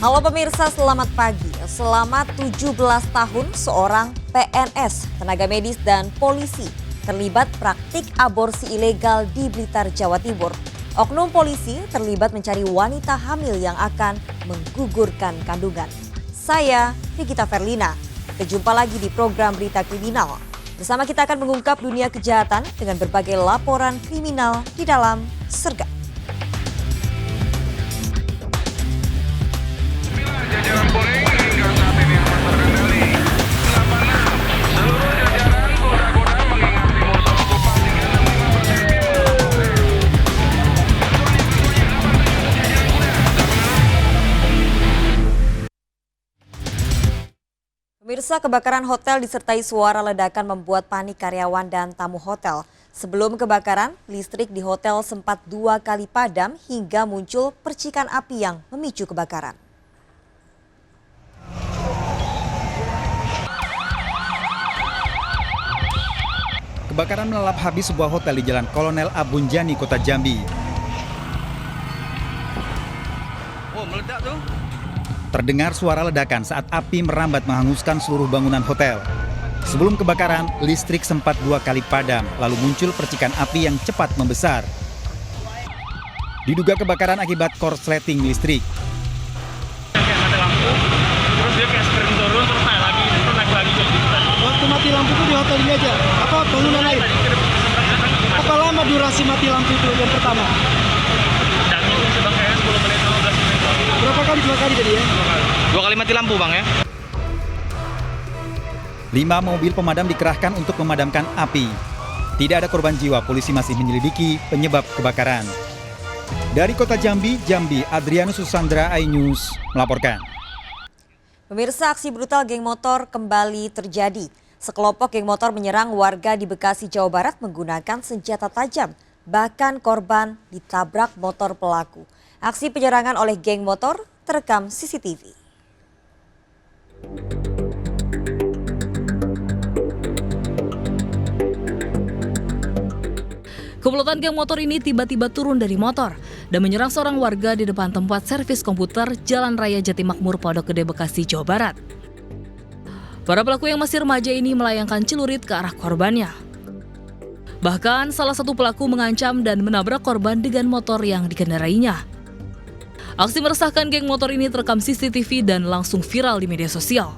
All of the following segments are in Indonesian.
Halo pemirsa, selamat pagi. Selama 17 tahun seorang PNS, tenaga medis dan polisi terlibat praktik aborsi ilegal di Blitar, Jawa Timur. Oknum polisi terlibat mencari wanita hamil yang akan menggugurkan kandungan. Saya Nikita Verlina. Berjumpa lagi di program Berita Kriminal. Bersama kita akan mengungkap dunia kejahatan dengan berbagai laporan kriminal di dalam Sergap. Jajaran Polri hingga saat ini aman terkendali. 86 seluruh jajaran Polda mengingati musuh okupasi Pemirsa, kebakaran hotel disertai suara ledakan membuat panik karyawan dan tamu hotel. Sebelum kebakaran, listrik di hotel sempat 2 kali padam hingga muncul percikan api yang memicu kebakaran. Kebakaran melalap habis sebuah hotel di Jalan Kolonel Abunjani, Kota Jambi. Oh, meledak tuh. Terdengar suara ledakan saat api merambat menghanguskan seluruh bangunan hotel. Sebelum kebakaran, listrik sempat 2 kali padam, lalu muncul percikan api yang cepat membesar. Diduga kebakaran akibat korsleting listrik. Kayak mati lampu, terus dia kayak sprint turun, terus naik lagi kayak gitu tadi. Waktu mati lampu itu di hotel ini aja? Apa bangunan lain? Apa lama durasi mati lampu itu yang pertama? Dan itu sudah kayak 10 menit, 15 menit. Berapa kali, 2 kali tadi ya? 2 kali mati lampu bang ya? 5 mobil pemadam dikerahkan untuk memadamkan api. Tidak ada korban jiwa, polisi masih menyelidiki penyebab kebakaran. Dari Kota Jambi, Adrianus Susandra, iNews melaporkan. Pemirsa, aksi brutal geng motor kembali terjadi. Sekelompok geng motor menyerang warga di Bekasi, Jawa Barat menggunakan senjata tajam. Bahkan korban ditabrak motor pelaku. Aksi penyerangan oleh geng motor terekam CCTV. Komplotan geng motor ini tiba-tiba turun dari motor dan menyerang seorang warga di depan tempat servis komputer Jalan Raya Jatimakmur, Pondok Gede, Bekasi, Jawa Barat. Para pelaku yang masih remaja ini melayangkan celurit ke arah korbannya. Bahkan salah satu pelaku mengancam dan menabrak korban dengan motor yang dikendarainya. Aksi meresahkan geng motor ini terekam CCTV dan langsung viral di media sosial.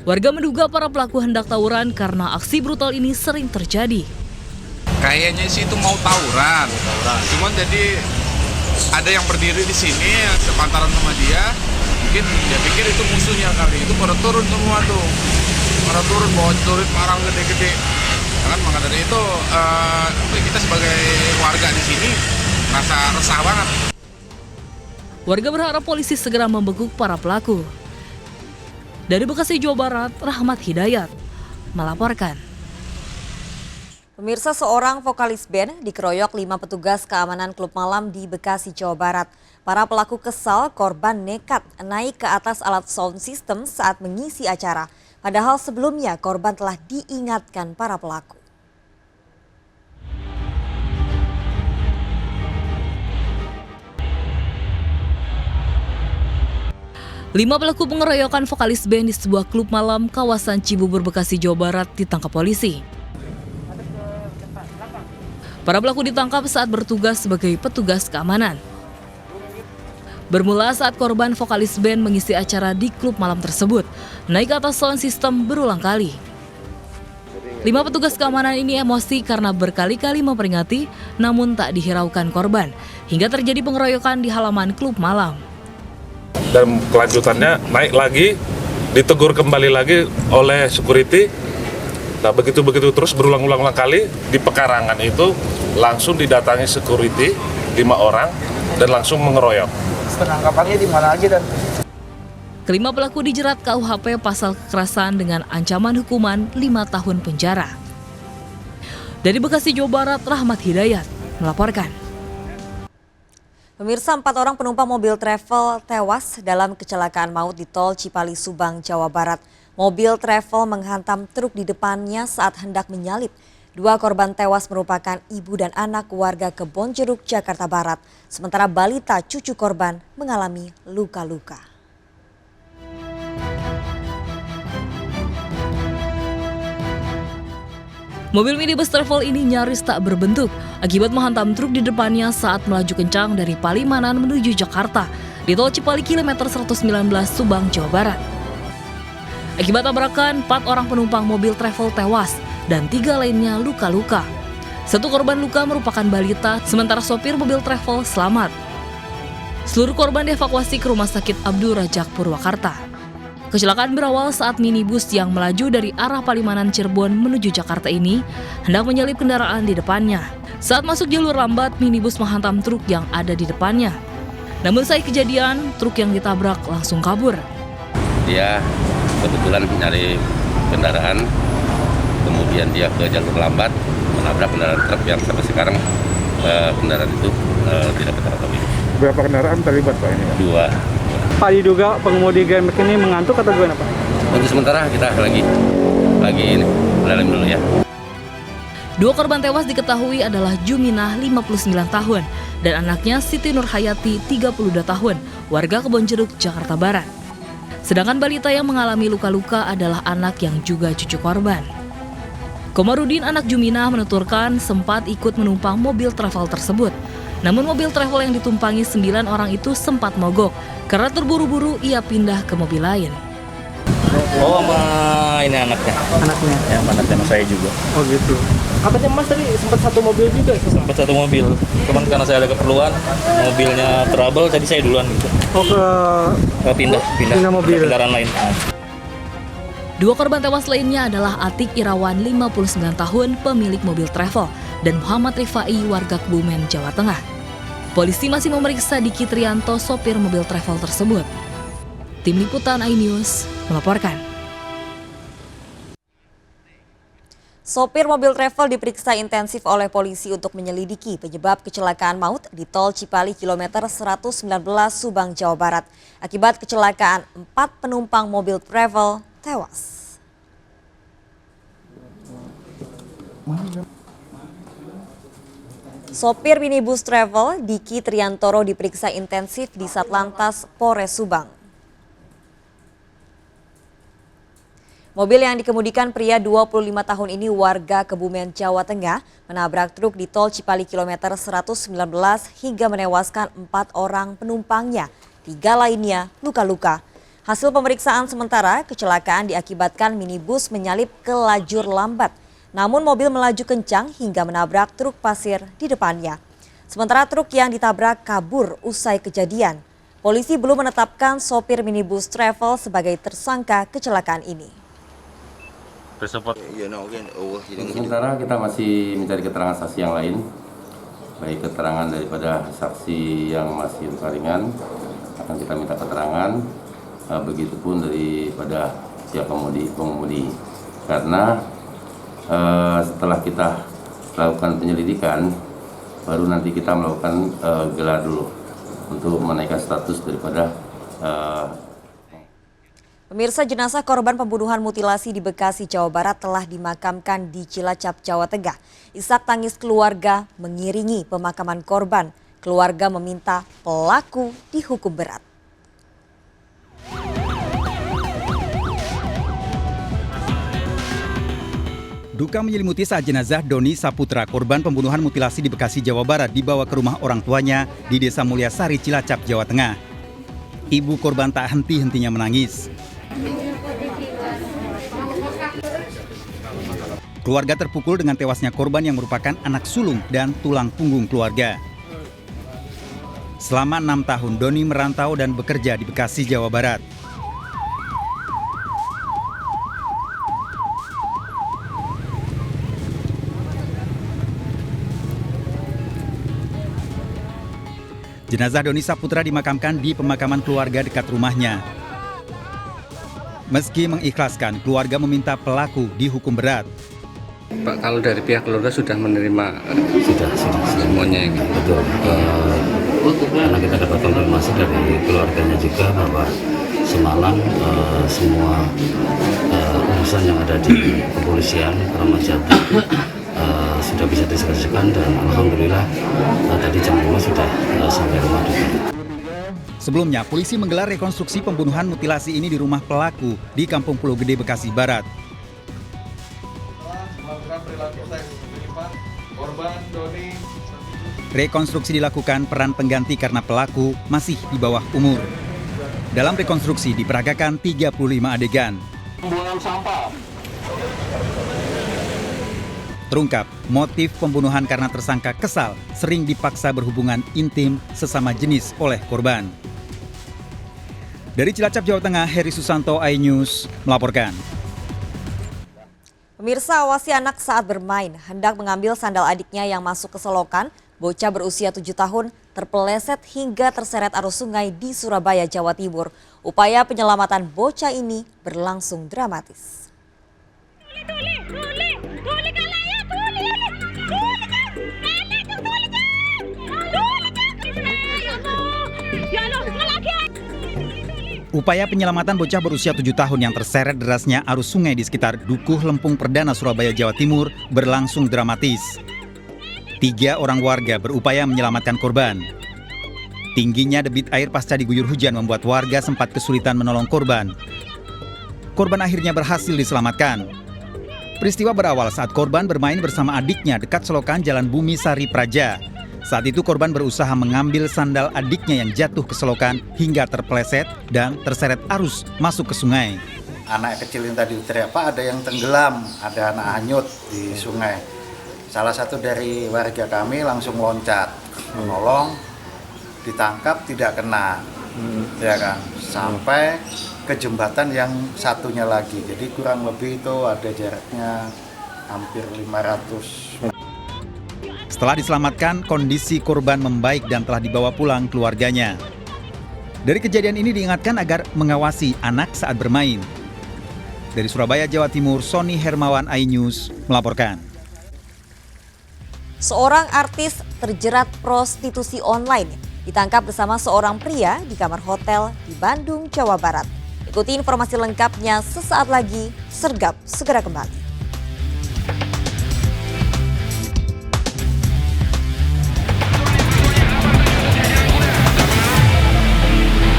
Warga menduga para pelaku hendak tawuran karena aksi brutal ini sering terjadi. Kayaknya sih itu mau tawuran. Cuman jadi ada yang berdiri di sini sepantaran sama dia. Mungkin dia pikir itu musuhnya kali. Itu pada turun semua tuh. Pada turun bawa celurit parang gede-gede. Kan maka dari itu kita sebagai warga di sini merasa resah banget. Warga berharap polisi segera membekuk para pelaku. Dari Bekasi, Jawa Barat, Rahmat Hidayat melaporkan. Pemirsa, seorang vokalis band dikeroyok 5 petugas keamanan klub malam di Bekasi, Jawa Barat. Para pelaku kesal korban nekat naik ke atas alat sound system saat mengisi acara. Padahal sebelumnya korban telah diingatkan para pelaku. Lima pelaku pengeroyokan vokalis band di sebuah klub malam kawasan Cibubur, Bekasi, Jawa Barat ditangkap polisi. Para pelaku ditangkap saat bertugas sebagai petugas keamanan. Bermula saat korban vokalis band mengisi acara di klub malam tersebut, naik ke atas sound system berulang kali. 5 petugas keamanan ini emosi karena berkali-kali memperingati, namun tak dihiraukan korban, hingga terjadi pengeroyokan di halaman klub malam. Dan kelanjutannya naik lagi, ditegur kembali lagi oleh security. Nah begitu terus berulang-ulang kali di pekarangan itu langsung didatangi security 5 orang dan langsung mengeroyok. Penangkapannya di mana aja dan? Kelima pelaku dijerat KUHP pasal kekerasan dengan ancaman hukuman 5 tahun penjara. Dari Bekasi, Jawa Barat, Rahmat Hidayat melaporkan. Pemirsa, 4 orang penumpang mobil travel tewas dalam kecelakaan maut di tol Cipali Subang, Jawa Barat. Mobil travel menghantam truk di depannya saat hendak menyalip. Dua korban tewas merupakan ibu dan anak warga Kebonjeruk, Jakarta Barat. Sementara balita cucu korban mengalami luka-luka. Mobil minibus travel ini nyaris tak berbentuk akibat menghantam truk di depannya saat melaju kencang dari Palimanan menuju Jakarta di tol Cipali kilometer 119 Subang, Jawa Barat. Akibat tabrakan, 4 orang penumpang mobil travel tewas dan 3 lainnya luka-luka. 1 korban luka merupakan balita, sementara sopir mobil travel selamat. Seluruh korban dievakuasi ke Rumah Sakit Abdul Razak Purwakarta. Kecelakaan berawal saat minibus yang melaju dari arah Palimanan Cirebon menuju Jakarta ini hendak menyalip kendaraan di depannya. Saat masuk jalur lambat, minibus menghantam truk yang ada di depannya. Namun saat kejadian, truk yang ditabrak langsung kabur. Dia kebetulan mencari kendaraan, kemudian dia ke jalur lambat, menabrak kendaraan truk yang sampai sekarang kendaraan itu tidak kita ketahui. Berapa kendaraan terlibat Pak ini? 2. Pak, diduga pengemudi Grand Max ini mengantuk atau gimana Pak? Untuk sementara kita lagi ini dalam dulu ya. 2 korban tewas diketahui adalah Juminah 59 tahun dan anaknya Siti Nurhayati 32 tahun, warga Kebonjeruk, Jakarta Barat. Sedangkan balita yang mengalami luka-luka adalah anak yang juga cucu korban. Komarudin, anak Juminah, menuturkan sempat ikut menumpang mobil travel tersebut. Namun mobil travel yang ditumpangi 9 orang itu sempat mogok. Karena terburu-buru ia pindah ke mobil lain. Oh, sama ini anaknya. Anaknya? Ya, anaknya sama saya juga. Oh gitu. Katanya Mas tadi sempat satu mobil juga? Sempat satu mobil. Cuman karena saya ada keperluan, mobilnya trouble, jadi saya duluan gitu. Oh, Pindah mobil. kendaraan lain. 2 korban tewas lainnya adalah Atik Irawan 59 tahun pemilik mobil travel dan Muhammad Rifai warga Kebumen, Jawa Tengah. Polisi masih memeriksa Diki Trianto sopir mobil travel tersebut. Tim Liputan iNews melaporkan. Sopir mobil travel diperiksa intensif oleh polisi untuk menyelidiki penyebab kecelakaan maut di tol Cipali kilometer 119 Subang, Jawa Barat. Akibat kecelakaan, 4 penumpang mobil travel tewas. Sopir minibus travel Diki Triantoro diperiksa intensif di Satlantas Polres Subang. Mobil yang dikemudikan pria 25 tahun ini warga Kebumen, Jawa Tengah menabrak truk di tol Cipali kilometer 119 hingga menewaskan 4 orang penumpangnya. 3 lainnya luka-luka. Hasil pemeriksaan sementara, kecelakaan diakibatkan minibus menyalip ke lajur lambat. Namun mobil melaju kencang hingga menabrak truk pasir di depannya. Sementara truk yang ditabrak kabur usai kejadian. Polisi belum menetapkan sopir minibus travel sebagai tersangka kecelakaan ini. Sementara kita masih mencari keterangan saksi yang lain, baik keterangan daripada saksi yang masih luka ringan, akan kita minta keterangan, begitupun daripada pihak pengemudi. Karena setelah kita lakukan penyelidikan, baru nanti kita melakukan gelar dulu untuk menaikkan status daripada. Pemirsa, jenazah korban pembunuhan mutilasi di Bekasi, Jawa Barat telah dimakamkan di Cilacap, Jawa Tengah. Isak tangis keluarga mengiringi pemakaman korban. Keluarga meminta pelaku dihukum berat. Duka menyelimuti saat jenazah Doni Saputra, korban pembunuhan mutilasi di Bekasi, Jawa Barat, dibawa ke rumah orang tuanya di Desa Mulyasari, Cilacap, Jawa Tengah. Ibu korban tak henti-hentinya menangis. Keluarga terpukul dengan tewasnya korban yang merupakan anak sulung dan tulang punggung keluarga. Selama 6 tahun, Doni merantau dan bekerja di Bekasi, Jawa Barat. Jenazah Doni Saputra dimakamkan di pemakaman keluarga dekat rumahnya. Meski mengikhlaskan, keluarga meminta pelaku dihukum berat. Pak, kalau dari pihak keluarga sudah menerima Sudah semuanya ini? betul. Karena kita dapat konfirmasi dari keluarganya juga bahwa semalam semua urusan yang ada di kepolisian Ramadjati sudah bisa diselesaikan dan alhamdulillah tadi jam 5 sudah sampai rumah duka. Sebelumnya, polisi menggelar rekonstruksi pembunuhan mutilasi ini di rumah pelaku di Kampung Pulau Gede, Bekasi Barat. Rekonstruksi dilakukan peran pengganti karena pelaku masih di bawah umur. Dalam rekonstruksi diperagakan 35 adegan. Pembuangan sampah. Terungkap, motif pembunuhan karena tersangka kesal sering dipaksa berhubungan intim sesama jenis oleh korban. Dari Cilacap, Jawa Tengah, Heri Susanto, iNews melaporkan. Pemirsa, awasi anak saat bermain, hendak mengambil sandal adiknya yang masuk ke selokan. Bocah berusia 7 tahun terpeleset hingga terseret arus sungai di Surabaya, Jawa Timur. Upaya penyelamatan bocah ini berlangsung dramatis. Upaya penyelamatan bocah berusia 7 tahun yang terseret derasnya arus sungai di sekitar Dukuh Lempung Perdana, Surabaya, Jawa Timur berlangsung dramatis. 3 orang warga berupaya menyelamatkan korban. Tingginya debit air pasca diguyur hujan membuat warga sempat kesulitan menolong korban. Korban akhirnya berhasil diselamatkan. Peristiwa berawal saat korban bermain bersama adiknya dekat selokan Jalan Bumi Sari Praja. Saat itu korban berusaha mengambil sandal adiknya yang jatuh ke selokan hingga terpeleset dan terseret arus masuk ke sungai. Anak kecil yang tadi teriak, Pak, ada yang tenggelam, ada anak hanyut di sungai. Salah satu dari warga kami langsung loncat, menolong, ditangkap tidak kena, ya kan, sampai ke jembatan yang satunya lagi. Jadi kurang lebih itu ada jaraknya hampir 500. Setelah diselamatkan, kondisi korban membaik dan telah dibawa pulang keluarganya. Dari kejadian ini diingatkan agar mengawasi anak saat bermain. Dari Surabaya, Jawa Timur, Sony Hermawan, iNews melaporkan. Seorang artis terjerat prostitusi online ditangkap bersama seorang pria di kamar hotel di Bandung, Jawa Barat. Ikuti informasi lengkapnya sesaat lagi. Sergap segera kembali.